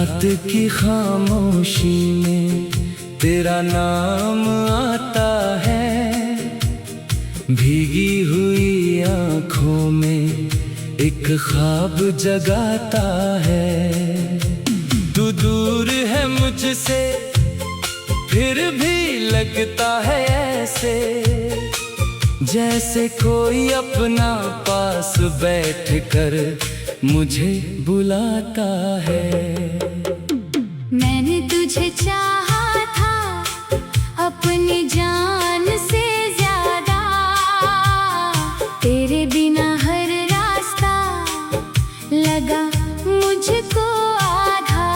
रात की खामोशी में तेरा नाम आता है, भीगी हुई आँखों में एक ख्वाब जगाता है। तू दूर है मुझसे फिर भी लगता है ऐसे, जैसे कोई अपना पास बैठ कर मुझे बुलाता है। मैंने तुझे चाहा था अपनी जान से ज्यादा, तेरे बिना हर रास्ता लगा मुझको आधा।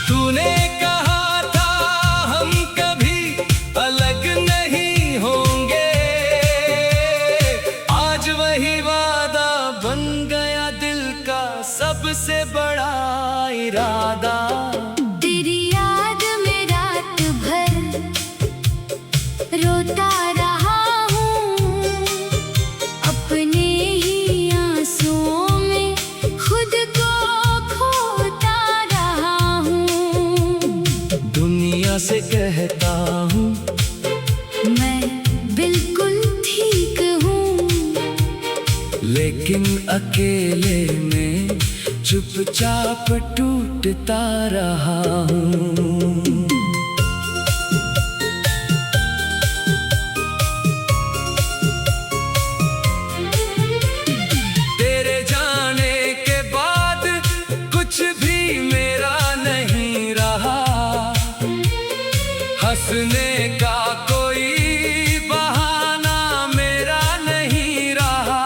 तूने कहा था हम कभी अलग नहीं होंगे, आज वही वादा बन गया दिल का सबसे बड़ा इरादा। तेरी याद में रात भर रोता रहा हूँ, अपने ही आंसुओं में खुद को खोता रहा हूँ। दुनिया से कहता हूँ मैं बिल्कुल ठीक हूँ, लेकिन अकेले में चुपचाप टूटता रहा हूँ। तेरे जाने के बाद कुछ भी मेरा नहीं रहा, हंसने का कोई बहाना मेरा नहीं रहा।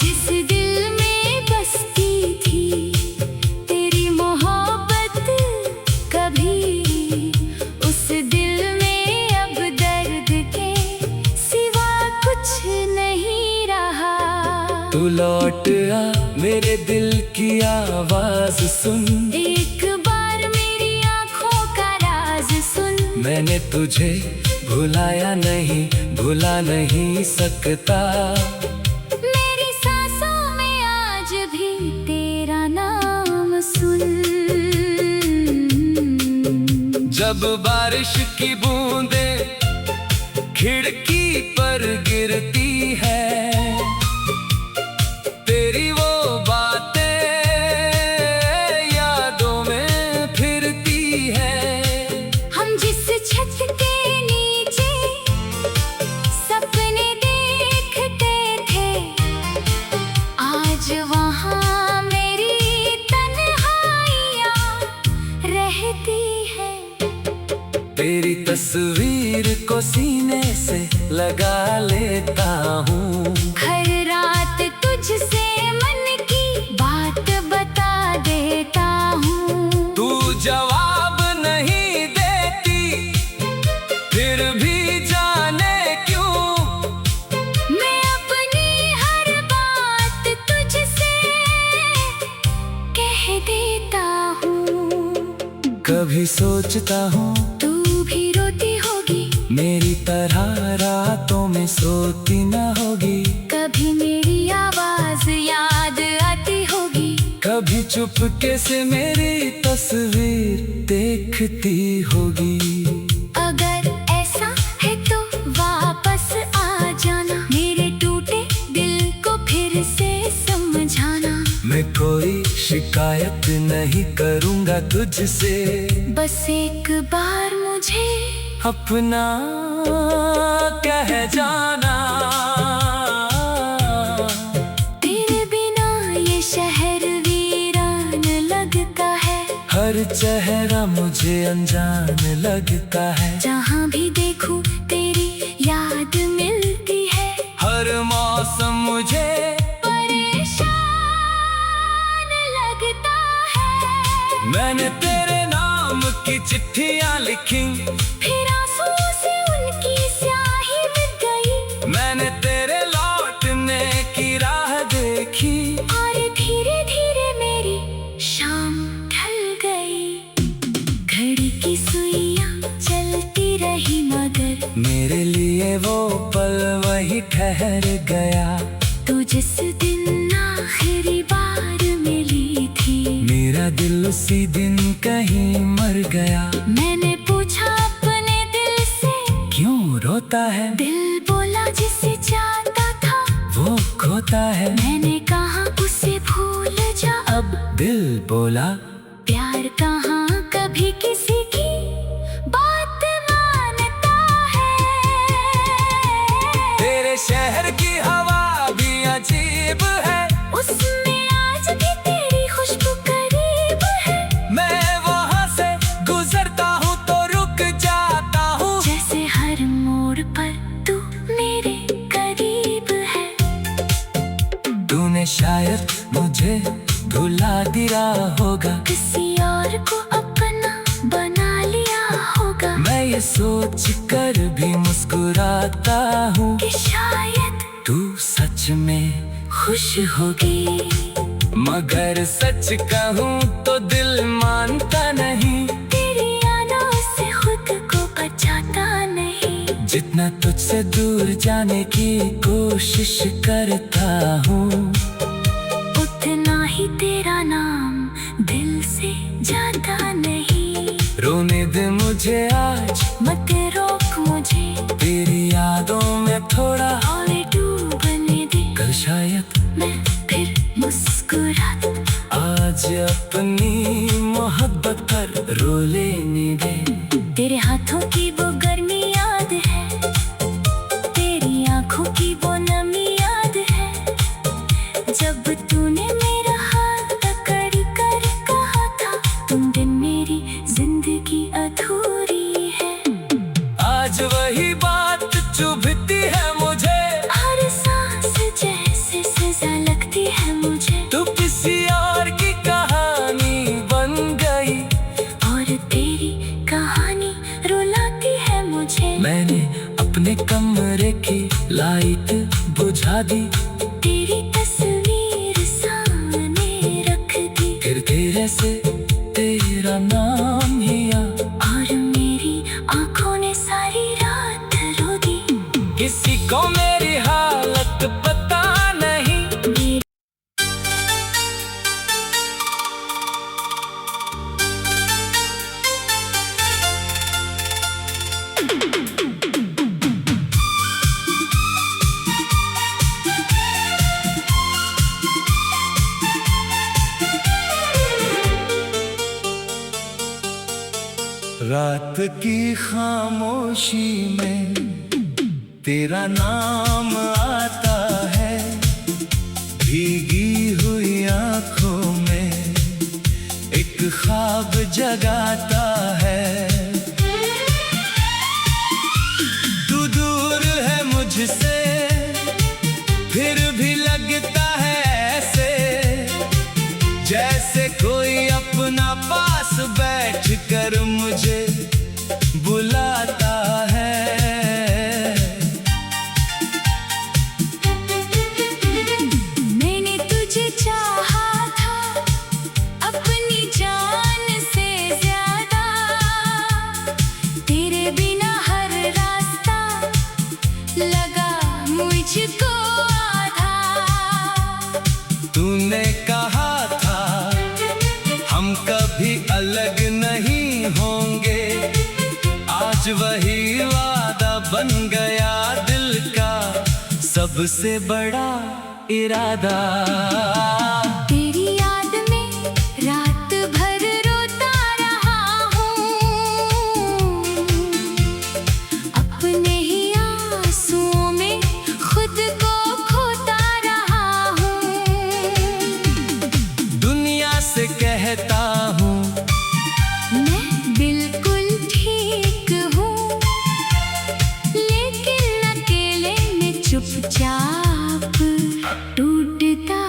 जिस दिल में बसती थी तेरी मोहब्बत कभी, उस दिल में अब दर्द के सिवा कुछ नहीं रहा। तू लौट आ मेरे दिल की आवाज सुन, एक बार मेरी आँखों का राज सुन। मैंने तुझे भुलाया नहीं, भुला नहीं सकता। मेरी सांसों में आज भी तेरा नाम सुन। जब बारिश की बूंदें खिड़की पर गिरती है, तेरी वो बातें यादों में फिरती है। हम जिस छत के नीचे सपने देखते थे, आज वहाँ मेरी तन्हाइयाँ रहती है। तेरी तस्वीर को सीने से लगा लेता हूँ, हर रात तुझसे मन की बात बता देता हूँ। तू जवाब नहीं देती फिर भी जाने क्यों, मैं अपनी हर बात तुझसे कह देता हूँ। कभी सोचता हूँ तू भी रोती होगी, मेरी तरह रातों में सोती न होगी। कभी मेरी आवाज याद आती होगी, कभी चुपके से मेरी तस्वीर देखती होगी। अगर ऐसा है तो वापस आ जाना, मेरे टूटे दिल को फिर से समझाना। मैं कोई शिकायत नहीं करूँगा तुझसे, बस एक बार मुझे अपना कह जाना। तेरे बिना ये शहर वीरान लगता है, हर चेहरा मुझे अनजान लगता है। जहाँ भी देखूं तेरी याद मिलती है, हर मौसम मुझे परेशान लगता है। मैंने तेरे नाम की चिट्ठियाँ लिखी, फिर आंसुओं से उनकी स्याही मिट गई। मैंने तेरे लौटने की राह देखी, और धीरे धीरे मेरी शाम ढल गई। घड़ी की सुइयां चलती रही मगर मेरे लिए वो पल वही ठहर गया। तू जिस दिन आखिरी बार मिली थी, दिल उसी दिन कहीं मर गया। मैंने पूछा अपने दिल से, क्यों रोता है? दिल बोला जिसे चाहता था वो खोता है। मैंने कहा उसे भूल जा। अब दिल बोला, प्यार कहाँ कभी किसी की बात मानता है। तेरे शहर की हवा भी अजीब है, उसमें आज भी तेरी खुशबू करीब है। मैं वहाँ से गुजरता हूँ तो रुक जाता हूँ। जैसे हर मोड़ पर तू मेरे करीब है। तूने शायद मुझे भुला दिया होगा, किसी और को अपना बना लिया होगा। मैं ये सोच कर भी मुस्कुराता हूँ कि शायद तू सच में खुश होगी। मगर सच कहूँ तो दिल मानता नहीं। तेरी यादों से खुद को बचाता नहीं। जितना तुझसे दूर जाने की कोशिश करता हूँ, उतना ही तेरा नाम दिल से जाता नहीं। रोने दे मुझे आज, मत रोक मुझे, तेरी यादों में थोड़ा और डूबने दे। कल शायद मैं फिर मुस्कुरा दूं। आज अपनी मोहब्बत पर रो लेने दे। तेरे हाथों की वो गर्मी याद है, तेरी आंखों की वो नमी याद है। जब तूने मेरा हाथ पकड़ कर कहा था, तुम दिन मेरी जिंदगी अधूरी है। आज वही बात चुभती है मुझे, हर सांस जैसे सजा लगती है मुझे। तू किसी और की कहानी बन गई और तेरी कहानी रुलाती है मुझे। मैंने अपने कमरे की लाइट बुझा दी, तेरी तस्वीर सामने रख दी। फिर तेरे से तेरा नाम लिया, और मेरी आंखों ने सारी रात रो दी। किसी को मेरी हालत पता नहीं। रात की खामोशी में तेरा नाम आता है, भीगी हुई आंखों में एक ख्वाब जगाता है। तू दूर है मुझसे फिर भी लगता है ऐसे, जैसे कोई अपना पास बैठ कर मुझे बुलाता है। मैंने तुझे चाहा था अपनी जान से ज्यादा। तेरे बिना हर रास्ता लगा मुझको आधा। तूने कहा था हम कभी अलग नहीं होंगे, आज वही वादा बन गया दिल का सबसे बड़ा इरादा। तेरी याद में रात भर रोता रहा हूँ, अपने ही आंसुओं में खुद को खोता रहा हूँ। दुनिया से कहता हूँ मैं बिल्कुल ठीक हूँ, लेकिन अकेले में चुपचाप टूटता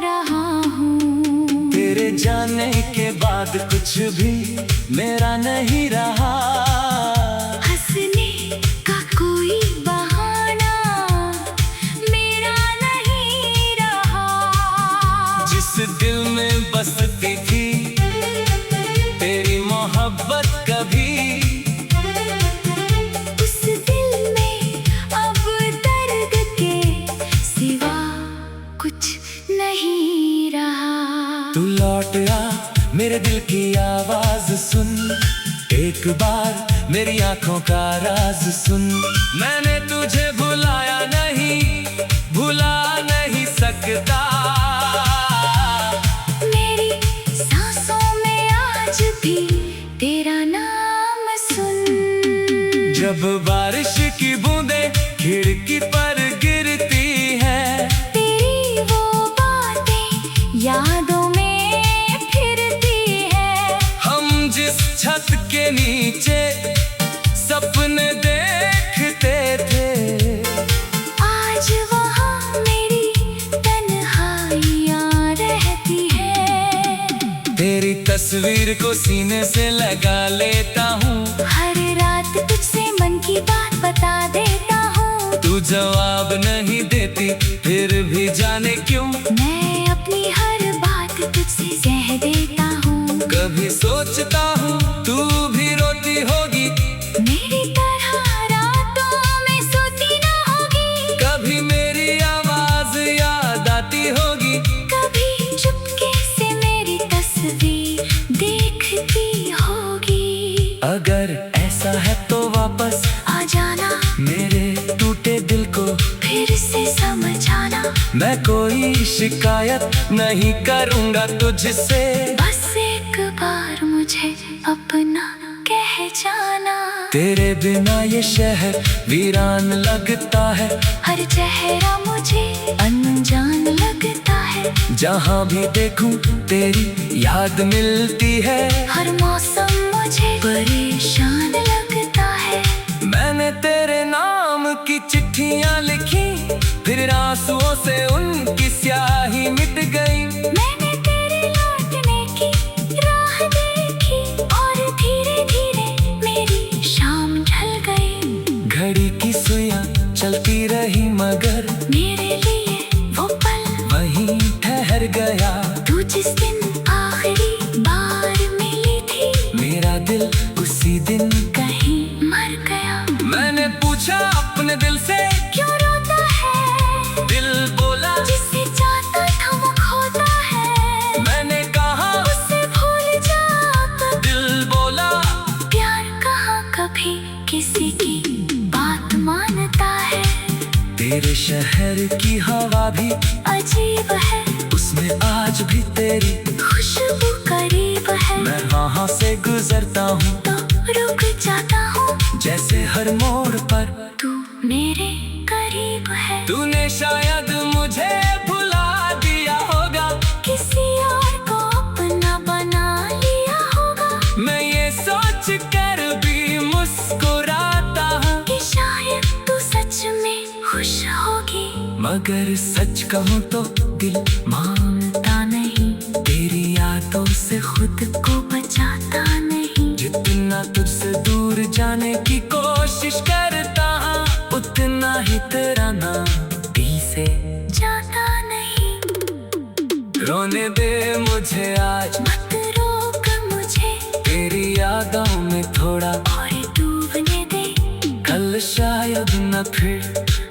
रहा हूँ। तेरे जाने के बाद कुछ भी मेरा नहीं रहा, हंसने का कोई बहाना मेरा नहीं रहा। जिस दिल में बसती थी तेरी मोहब्बत कभी, उस दिल में अब दर्द के सिवा कुछ नहीं रहा। तू लौट आ मेरे दिल की आवाज सुन, एक बार मेरी आंखों का राज सुन। मैंने तुझे भुलाया नहीं, भुला नहीं सकता। मेरी सांसों में आज भी तेरा नाम सुन। जब बारिश की बूंदें खिड़की पर गिरती है, तेरी वो बातें यादों में फिरती है। हम जिस छत के नीचे सपने देखते थे, आज वहाँ मेरी तन्हाइयाँ रहती है। तेरी तस्वीर को सीने से लगा लेता हूँ, हर रात तुझसे मन की बात बता देता हूँ। तू जवाब नहीं देती फिर भी जाने क्यों, मैं अपनी हर बात तुझसे कह देता हूँ। कभी सोचता हूँ तू भी रोती होगी, मेरी तरह रातों में सोती ना होगी। कभी मेरी आवाज याद आती होगी, कभी चुपके से मेरी तस्वीर देखती होगी। अगर ऐसा है तो वापस आ जाना, मेरे टूटे दिल को फिर से समझाना। मैं कोई शिकायत नहीं करूँगा तुझसे, बस एक बार मुझे अपना कह जाना। तेरे बिना ये शहर वीरान लगता है, हर चेहरा मुझे अनजान लगता है। जहाँ भी देखूं तेरी याद मिलती है। हर मौसम मुझे परेशान लगता है। मैंने तेरे नाम की चिट्ठियाँ लिखी, फिर आंसुओं से उनकी स्याही मिट गई। मैंने तेरे लौटने की राह देखी और धीरे धीरे मेरी शाम ढल गई। घड़ी की सुइयां चलती रही मगर मेरे लिए वो पल वहीं ठहर गया। तू जिस दिन आखिरी बार मिली थी, मेरा दिल उसी दिन कहीं मर गया। मैंने पूछा अपने दिल से, क्यों रोता है? दिल बोला जिसे चाहता था वो खोता है। मैंने कहा उसे भूल जा अब। दिल बोला प्यार कहाँ कभी किसी की बात मानता है। तेरे शहर की हवा भी अजीब है, उसमें आज भी तेरी खुशबू करीब है। मैं वहाँ से गुजरता हूँ तो रुक जाता हूँ, जैसे हर मोड़ पर तू मेरे करीब है। तूने शायद मुझे भुला दिया होगा, किसी और को अपना बना लिया होगा। मैं ये सोच कर भी मुस्कुराता हूँ कि शायद तू सच में खुश होगी। मगर सच कहूँ तो दिल मानता नहीं, तेरी यादों से खुद को बचाता नहीं। जितना तुझसे दूर जाने की कोशिश करता हूँ, उतना ही तेरा नाम दिल से जाता नहीं। रोने दे मुझे आज, मत रोक मुझे, तेरी यादों में थोड़ा और डूबने दे। कल शायद न फिर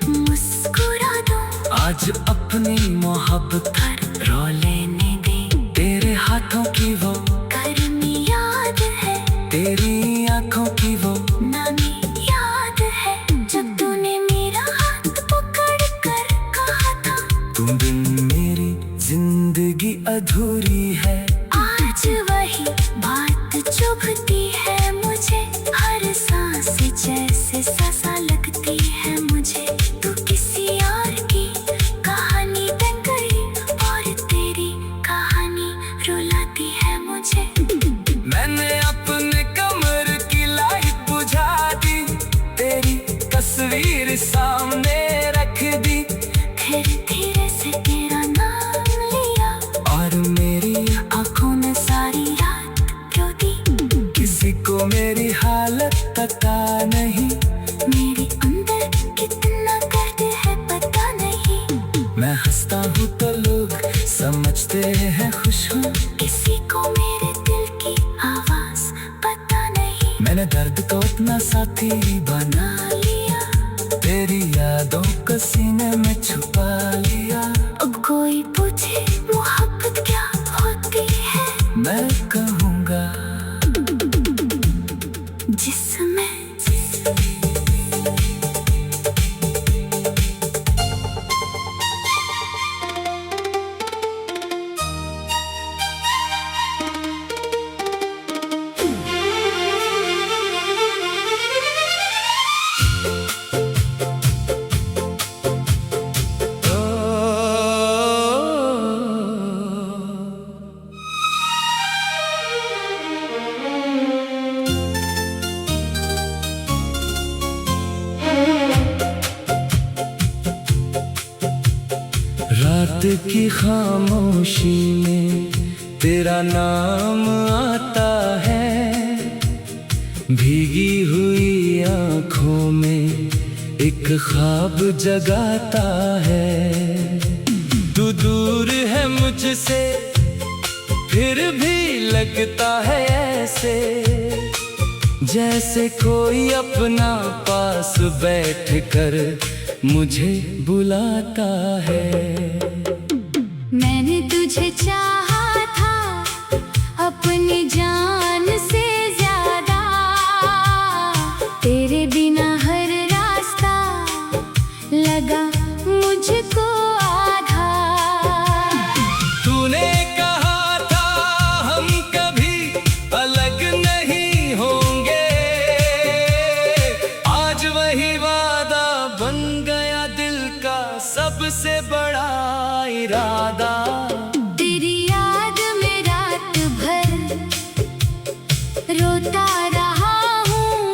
मुस्कुरा दो, आज अपनी मोहब्बत पर रो लेने दे। तेरे हाथों की वो गर्मी याद है, तेरी आंखों की वो नमी याद है। जब तूने मेरा हाथ पकड़ कर कहा था, तुम बिन मेरी जिंदगी अधूरी है। आज वही बात चुभती है मुझे। हर सांस जैसे सजा लगती है मुझे। तू किसी और की कहानी बन गई और तेरी कहानी रुलाती है मुझे। मैंने अपने कमर की लाइट बुझा दी, तेरी तस्वीर सामने रख दी। फिर धीरे से तेरा नाम लिया और मेरी आंखों ने सारी रात रो दी। किसी को मेरी हालत पता नहीं, मेरे अंदर कितना दर्द है पता नहीं। मैं हंसता हूँ तो लोग समझते हैं खुश हूँ। किसी को मेरे दिल की आवाज पता नहीं। मैंने दर्द को अपना साथी बना लिया, तेरी यादों को सीने में छुपा लिया। अब कोई पूछे मोहब्बत क्या होती है, मैं की खामोशी में तेरा नाम आता है, भीगी हुई आंखों में एक ख्वाब जगाता है। तू दूर है मुझसे फिर भी लगता है ऐसे, जैसे कोई अपना पास बैठ कर मुझे बुलाता है। मैंने तुझे चाहा था अपनी जान से ज्यादा, तेरे बिना हर रास्ता लगा मुझको आधा। तूने कहा था हम कभी अलग नहीं होंगे, आज वही वादा बन गया दिल का सबसे बड़ा इरादा। तेरी याद में रात भर रोता रहा हूँ,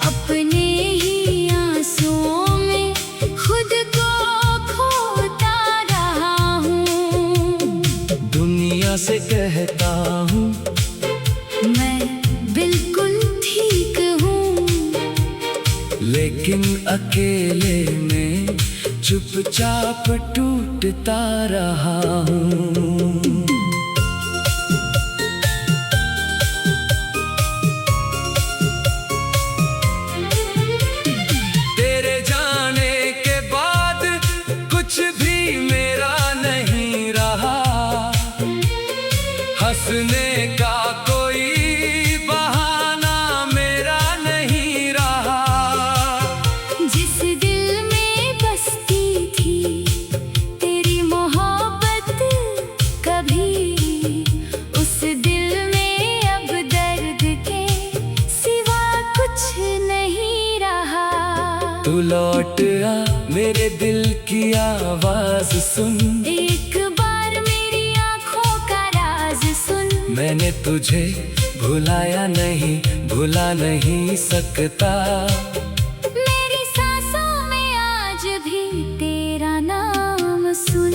अपने ही आंसुओं में खुद को खोता रहा हूँ। दुनिया से कहता हूँ मैं बिल्कुल ठीक हूँ, लेकिन अकेले में चुपचाप टूटता रहा हूँ। तेरे जाने के बाद कुछ भी मेरा नहीं रहा, हंसने का कोई बहाना मेरा नहीं रहा। जिस दिल में बसती थी तेरी मोहब्बत कभी, उस दिल में अब दर्द के सिवा कुछ नहीं रहा। तू लौट आ मेरे दिल की आवाज सुन, एक बार मेरी आंखों का राज सुन। मैंने तुझे भुलाया नहीं, भुला नहीं सकता। मेरी सांसों में आज भी तेरा नाम सुन।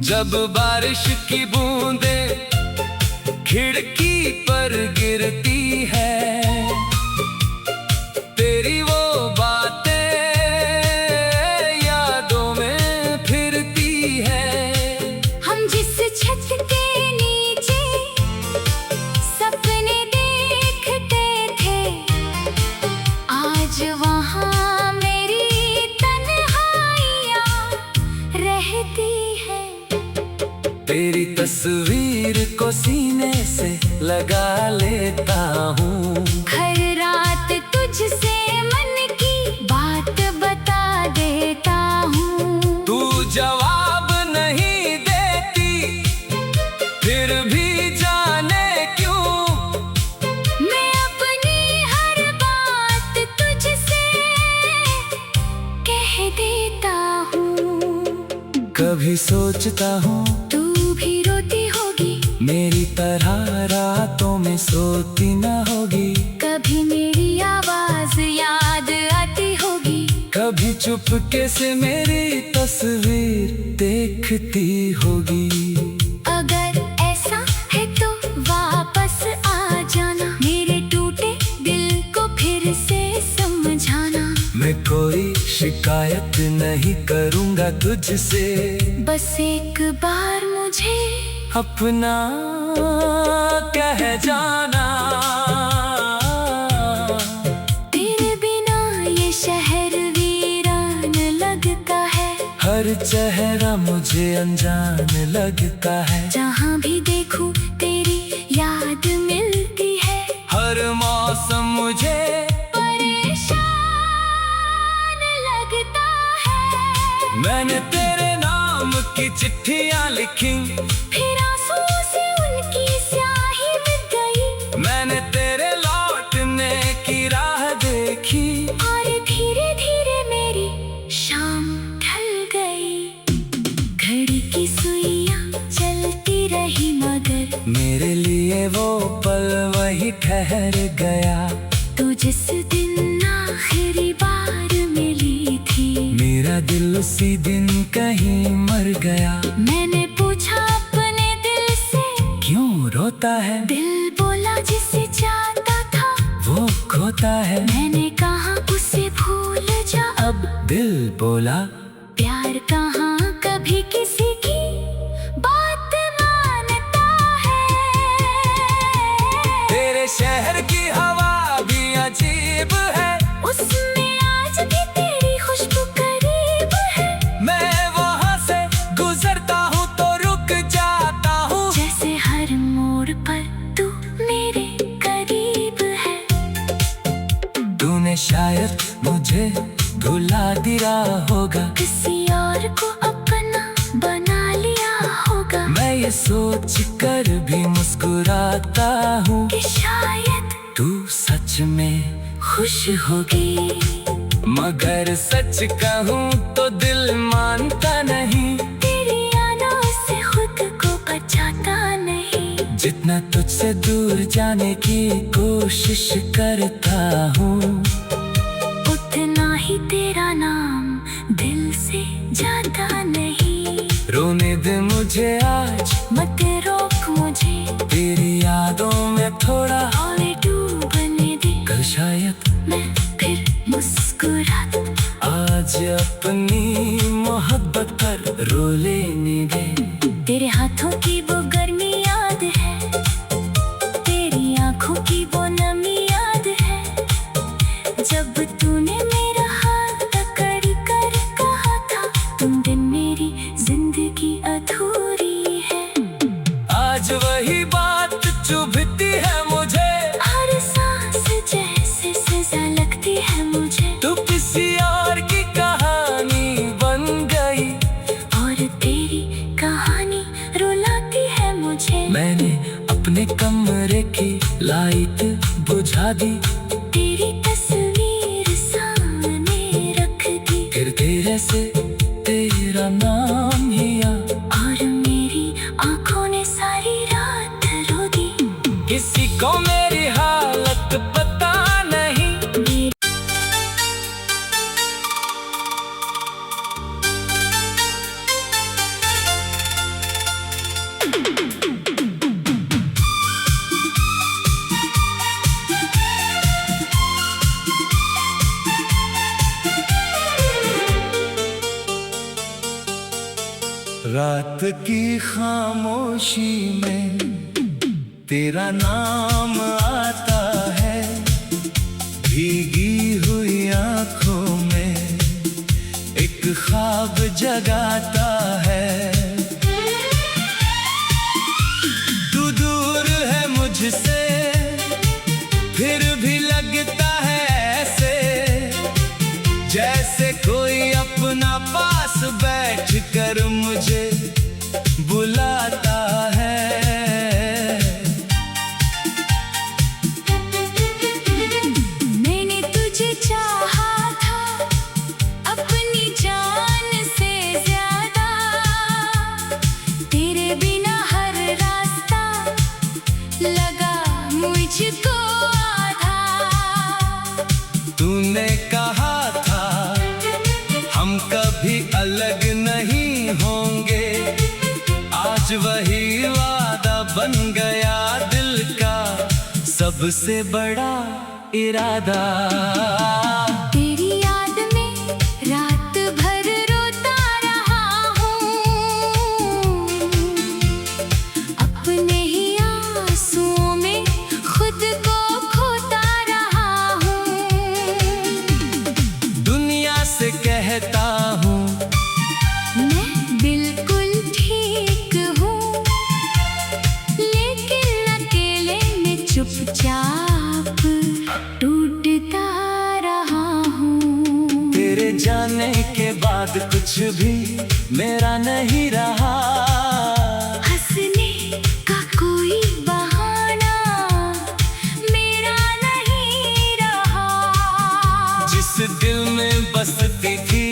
जब बारिश की बूंदें खिड़की पर गिरती है, तेरी वो बातें यादों में फिरती है। हम जिस छत के नीचे सपने देखते थे, आज वहाँ मेरी तन्हाइयाँ रहती है। तेरी तस्वीर को सीने से लगा लेता हूँ, हर रात तुझसे मन की बात बता देता हूँ। तू जवाब नहीं देती फिर भी जाने क्यों, मैं अपनी हर बात तुझसे कह देता हूँ। कभी सोचता हूँ तू भी रोती होगी, मेरी तरह रातों में सोती न होगी। कभी मेरी आवाज याद आती होगी, कभी चुपके से मेरी तस्वीर देखती होगी। अगर ऐसा है तो वापस आ जाना, मेरे टूटे दिल को फिर से समझाना। मैं कोई शिकायत नहीं करूँगा तुझसे, बस एक बार मुझे अपना कह जाना। तेरे बिना ये शहर वीरान लगता है, हर चेहरा मुझे अनजान लगता है। जहाँ भी देखूं तेरी याद मिलती है, हर मौसम मुझे परेशान लगता है। मैंने तेरे नाम की चिट्ठियाँ लिखी, फिर आंसुओं से उनकी स्याही मिट गई। मैंने तेरे लौटने की राह देखी, और धीरे धीरे मेरी शाम ढल गई। घड़ी की सुइयां चलती रही मगर मेरे लिए वो पल वही ठहर गया। तू जिस दिन आखिरी बार मिली थी, मेरा दिल दिल उसी दिन कहीं मर गया। मैंने पूछा अपने दिल से, क्यों रोता है? दिल बोला जिसे चाहता था वो खोता है। मैंने कहा उसे भूल जा। अब दिल बोला, प्यार कहाँ कभी किसी की बात मानता है। तेरे शहर की हवा भी अजीब है, उसमें आज भी तेरी खुशबू करीब है। मैं वहाँ से गुजरता हूँ तो रुक जाता हूँ, जैसे हर मोड़ पर तू मेरे करीब है। तूने शायद मुझे भुला दिया होगा, किसी और को अपना बना लिया होगा। मैं ये सोच कर भी मुस्कुराता हूँ कि शायद तू सच में खुश होगी। मगर सच कहूँ तो दिल मानता नहीं, तेरी यादों से खुद को बचाता नहीं। जितना तुझसे दूर जाने की कोशिश करता हूँ, उतना ही तेरा नाम दिल से जाता नहीं। रोने दे मुझे आज, मत रोक मुझे, तेरी यादों में थोड़ा और डूबने दे। कल शायद मैं फिर मुस्कुरा दूं। आज अपनी मोहब्बत पर रो लेने दे। तेरे हाथों की वो गर्मी याद है, तेरी आंखों की वो नमी याद है। जब तूने मेरा हाथ पकड़ कर कहा था, तुम दिन मेरी जिंदगी अधूरी है। आज वही बात चुभती है मुझे, हर सांस जैसे सजा लगती है मुझे। तू किसी और की कहानी बन गई, और तेरी कहानी रुलाती है मुझे। मैंने अपने कमरे की लाइट बुझा दी, तेरी तस्वीर सामने रख दी। फिर तेरे से तेरा नाम लिया, और मेरी आंखों ने सारी रात रो दी। किसी को मेरी हालत पता नहीं। रात की खामोशी में तेरा नाम आता है, भीगी हुई आंखों में एक ख्वाब जगाता है। तू दूर है मुझसे फिर भी लगता है ऐसे, जैसे कोई अपना पास बैठ कर मुझे बुलाता है। मैंने तुझे चाहा था अपनी जान से ज्यादा, तेरे बिना हर रास्ता लगा मुझको आधा। तूने कहा था हम कभी अलग नहीं होंगे, आज वही वादा बन गया दिल का सबसे बड़ा इरादा। तेरी याद में रात भर रोता रहा हूँ, अपने ही आंसुओं में खुद को खोता रहा हूँ। दुनिया से कहता हूँ मैं बिल्कुल ठीक हूँ, लेकिन अकेले में चुपचाप टूटता रहा हूँ। तेरे जाने के बाद कुछ भी मेरा नहीं रहा, हंसने का कोई बहाना मेरा नहीं रहा। जिस दिल में बसती थी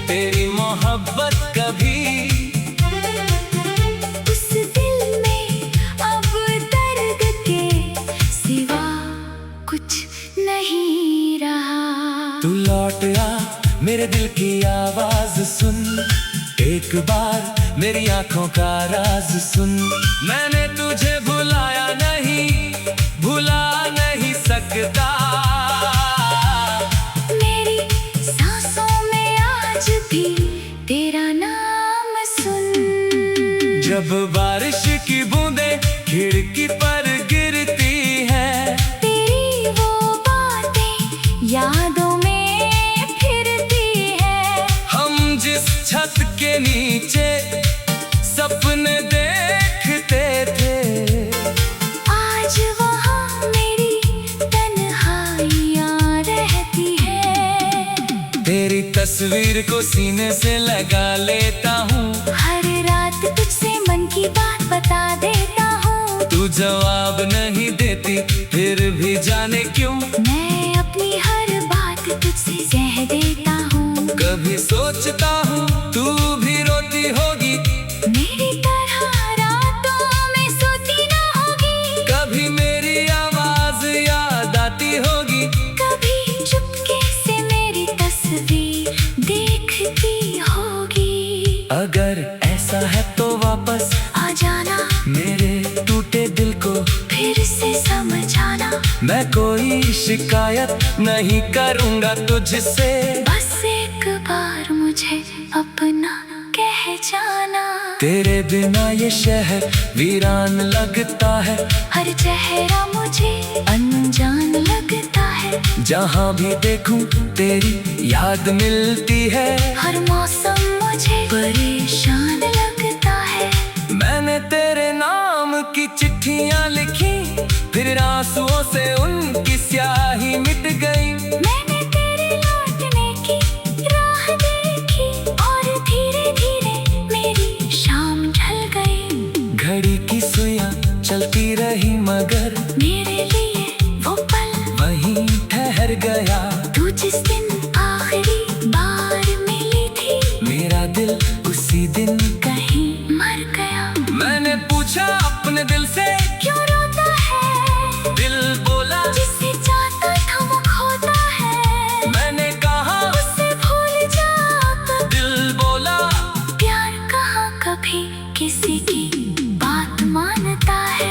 तेरी मोहब्बत कभी, उस दिल में अब दर्द के सिवा कुछ नहीं रहा। तू लौट आ मेरे दिल की एक बार मेरी आंखों का राज सुन। मैंने तुझे भुलाया नहीं, भुला नहीं सकता। मेरी सांसों में आज भी तेरा नाम सुन। जब बारिश की बूंदें खिड़की पर गिरती है, तेरी वो बातें यादों में फिरती है। हम जिस छत के नीचे सपने देखते थे, आज वहाँ मेरी तन्हाइयाँ रहती है। तेरी तस्वीर को सीने से लगा लेता हूँ। हर रात तुझसे मन की बात बता देता हूँ। तू जवाब नहीं देती, फिर भी जाने क्यों मैं अपनी हर बात तुझसे कह देता हूँ। कभी सोचता हूँ तू भी रोती होगी, मेरी तरह रातों में सोती ना होगी। कभी मेरी आवाज याद आती होगी, कभी चुपके से मेरी तस्वीर देखती होगी। अगर ऐसा है तो वापस आ जाना, मेरे टूटे दिल को फिर से समझाना। मैं कोई शिकायत नहीं करूँगा तुझसे। बस एक बार मुझे अपना कह जाना। तेरे बिना ये शहर वीरान लगता है, हर चेहरा मुझे अनजान लगता है। जहाँ भी देखूं तेरी याद मिलती है। हर मौसम मुझे परेशान लगता है। मैंने तेरे नाम की चिट्ठियाँ लिखी, फिर आंसुओं से उनकी स्याही मिट गई। मैंने तेरे लौटने की राह देखी और धीरे धीरे मेरी शाम ढल गई। घड़ी की सुइयां चलती रही मगर मेरे लिए वो पल वहीं ठहर गया। तू जिस दिन आखिरी बार मिली थी, मेरा दिल उसी दिन कहीं मर गया। मैंने पूछा अपने दिल से, क्यों रोता है? दिल बोला जिसे चाहता था वो खोता है। मैंने कहा उसे भूल जा, दिल बोला प्यार कहाँ कभी किसी की बात मानता है।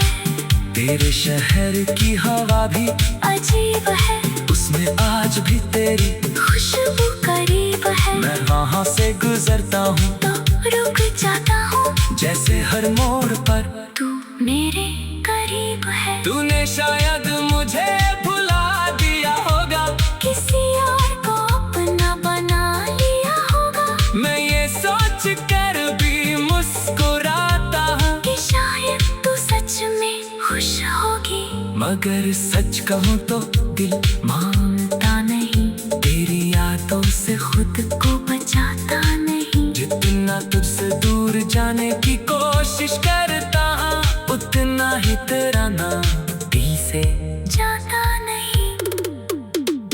तेरे शहर की हवा भी अजीब है, उसमें आज भी तेरी खुशबू करीब है। मैं वहाँ से गुजरता हूँ तो रुक जाता हूँ, जैसे हर मोड़ पर तू मेरे करीब है। तूने शायद मुझे भुला दिया होगा, किसी और को अपना बना लिया होगा। मैं ये सोच कर भी मुस्कुराता हूँ कि शायद तू सच में खुश होगी। मगर सच कहूँ तो दिल मानता नहीं, तेरी यादों से खुद को बचाता नहीं। जितना तुझसे दूर जाने की कोशिश करता हूँ, उतना ही तेरा नाम दिल से जाता नहीं।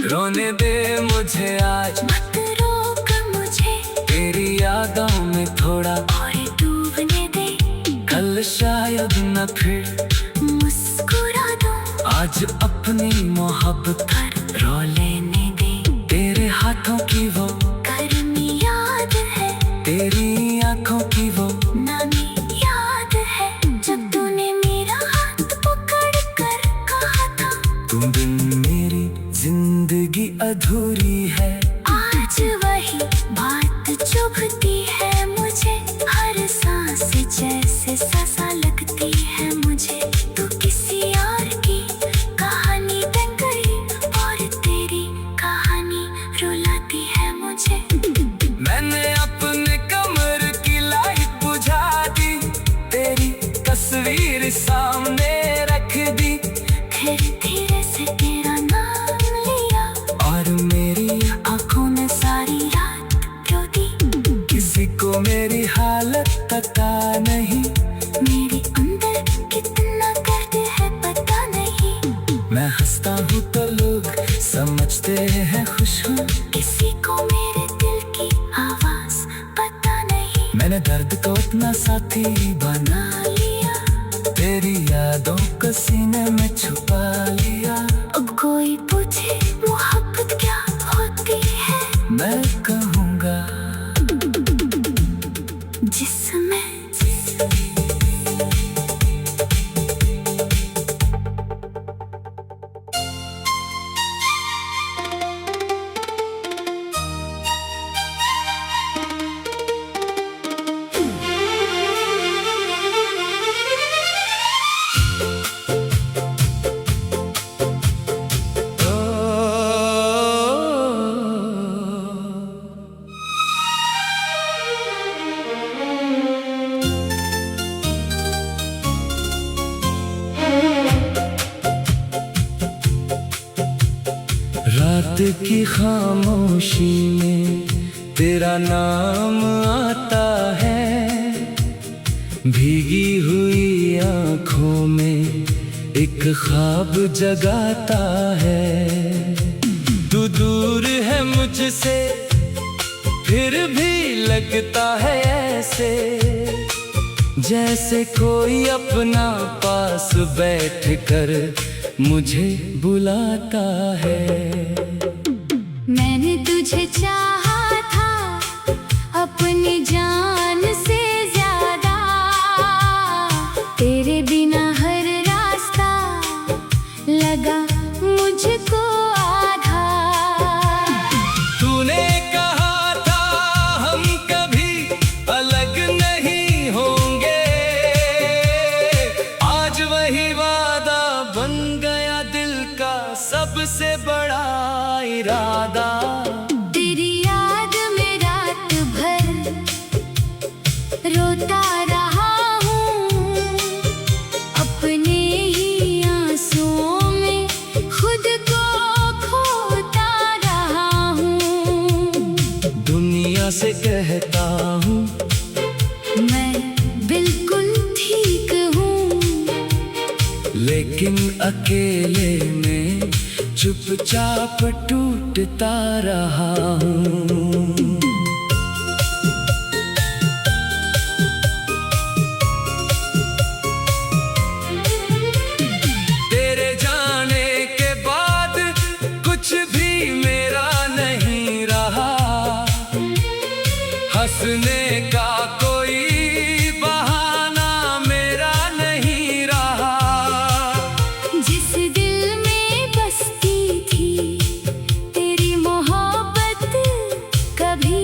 रोने दे मुझे आज, मत रोक मुझे, तेरी यादों में थोड़ा और डूबने दे। कल शायद न फिर मुस्कुरा दूं, आज अपनी मोहब्बत पर रो लेने दे। तेरे हाथों की वो गर्मी याद है, तेरी आंखों की वो नमी याद है। जब तूने मेरा हाथ पकड़ कर कहा था, तुम बिन मेरी जिंदगी अधूरी है। आज वही बात चुभती है मुझे। हर सांस जैसे सजा लगती है मुझे। तू किसी और की कहानी बन गई और तेरी कहानी रुलाती है मुझे। मैंने अपने कमर की लाइट बुझा दी, तेरी तस्वीर सामने रख दी। फिर धीरे से तेरा नाम लिया और मेरी आंखों ने सारी रात रो दी। किसी को मेरी हालत पता नहीं, मेरे अंदर कितना दर्द है पता नहीं। मैं हंसता हूँ तो लोग समझते हैं खुश हूँ। किसी को मेरे दिल की आवाज पता नहीं। मैंने दर्द को अपना साथी बना लिया, तेरी यादों को सीने में छुपा लिया। अब कोई पूछे मोहब्बत क्या होती है, मैं कहूँगा जिसमें रात की खामोशी में तेरा नाम आता है, भीगी हुई आंखों में एक ख्वाब जगाता है। तू दूर है मुझसे फिर भी लगता है ऐसे, जैसे कोई अपना पास बैठ कर मुझे बुलाता है। मैंने तुझे चाहा था अपनी जान से ज्यादा, तेरे बिना हर रास्ता लगा मुझको आधा। तूने कहा था हम कभी अलग नहीं होंगे, आज वही वादा बन गया दिल का सबसे बड़ा इरादा। तेरी याद में रात भर रोता रहा हूँ, अपने ही आंसुओं में खुद को खोता रहा हूँ। दुनिया से कहता हूँ मैं बिल्कुल ठीक हूँ, लेकिन अकेले में चुपचाप टूटता रहा हूँ। तेरे जाने के बाद कुछ भी मेरा नहीं रहा, हंसने का कोई बहाना मेरा नहीं रहा। जिस दिल में बसती थी तेरी मोहब्बत कभी,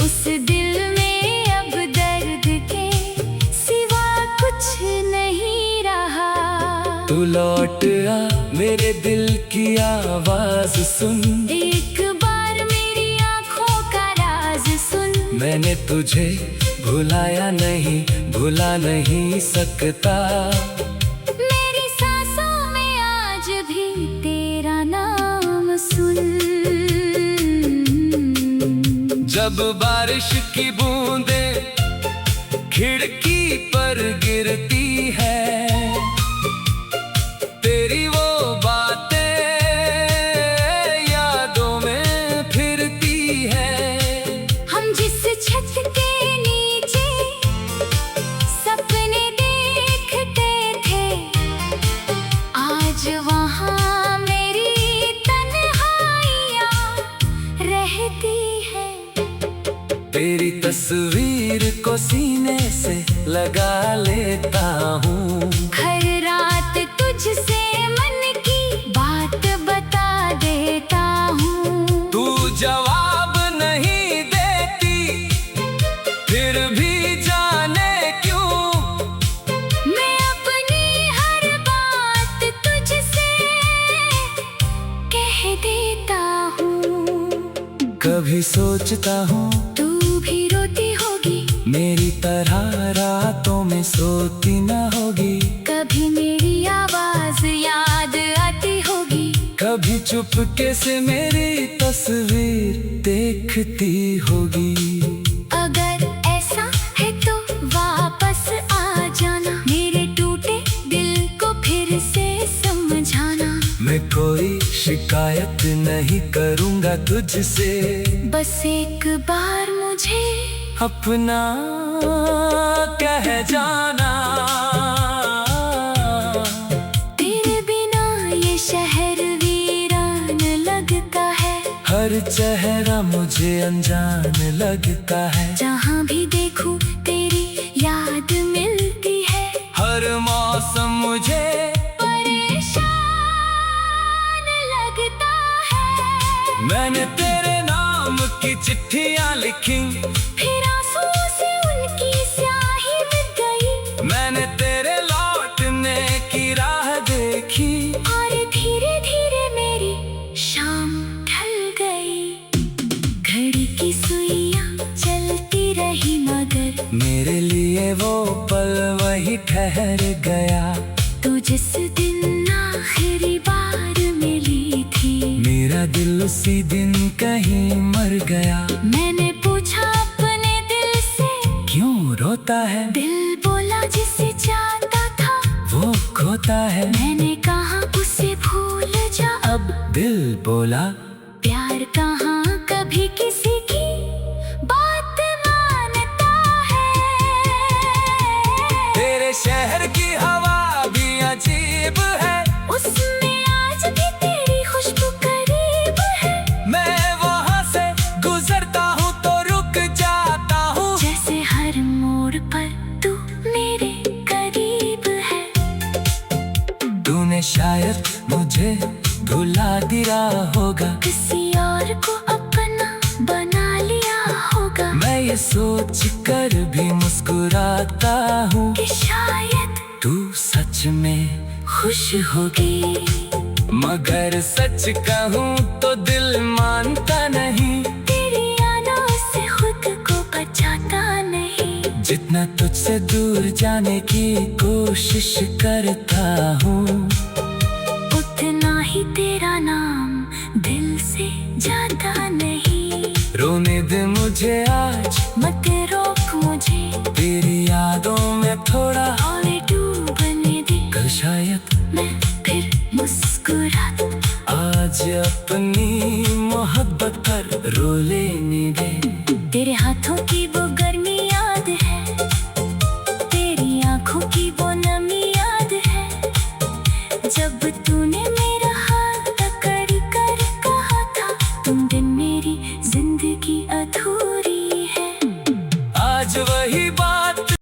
उस दिल में अब दर्द के सिवा कुछ नहीं रहा। तू लौट आ मेरे दिल की आवाज सुन, एक बार मेरी आंखों का राज सुन। मैंने तुझे भुलाया नहीं, भुला नहीं सकता। मेरी सांसों में आज भी तेरा नाम सुन। जब बारिश की बूंदें खिड़की पर गिरती है, तेरी वो बातें यादों में फिरती है। हम जिस छत के नीचे सपने देखते थे, आज वहाँ मेरी तन्हाइयाँ रहती है। तेरी तस्वीर को सीने से लगा लेता हूँ, हर रात तुझसे मन की बात बता देता हूँ। तू जवाब नहीं देती फिर भी जाने क्यों, मैं अपनी हर बात तुझसे कह देता हूँ। कभी सोचता हूँ तू भी रोती होगी, मेरी तरह रातों में सोती न होगी। कभी मेरी आवाज याद आती होगी, कभी चुपके से मेरी तस्वीर देखती होगी। अगर ऐसा है तो वापस आ जाना, मेरे टूटे दिल को फिर से समझाना। मैं कोई शिकायत नहीं करूँगा तुझसे, बस एक बार मुझे अपना कह जाना। तेरे बिना ये शहर वीरान लगता है, हर चेहरा मुझे अनजान लगता है। जहाँ भी देख देखूं तेरी याद मिलती है। हर मौसम मुझे परेशान लगता है। मैंने तेरे नाम की चिट्ठियां लिखी, फिर आंसुओं से उनकी स्याही मिट गई। मैंने तेरे लौटने की राह देखी, और धीरे धीरे मेरी शाम ढल गई। घड़ी की सुइयां चलती रही मगर मेरे लिए वो पल वही ठहर गया। तू जिस दिन आखिरी बार मिली थी, मेरा दिल उसी दिन कहीं मर गया। मैंने पूछा अपने दिल से, क्यों रोता है? दिल बोला जिसे चाहता था वो खोता है। मैंने कहा उसे भूल जा। अब दिल बोला प्यार कहाँ कभी किसी की बात मानता है। तेरे शहर की हवा भी अजीब है, उसमें आज भी तेरी खुशबू करीब है। मैं वहाँ से गुजरता हूँ तो रुक जाता हूँ। जैसे हर मोड़ पर तू मेरे करीब है। तूने शायद मुझे भुला दिया होगा, किसी और को अपना बना लिया होगा। मैं ये सोच कर भी मुस्कुराता हूँ कि शायद तू सच में खुश होगी। मगर सच कहूँ तो दिल मानता नहीं। तेरी यादों से खुद को बचाता नहीं। जितना तुझसे दूर जाने की कोशिश करता हूँ, उतना ही तेरा नाम दिल से जाता नहीं। रोने दे मुझे आज, मत रोक मुझे, तेरी यादों में थोड़ा और डूबने दे। कल शायद मैं फिर मुस्कुरा आज अपनी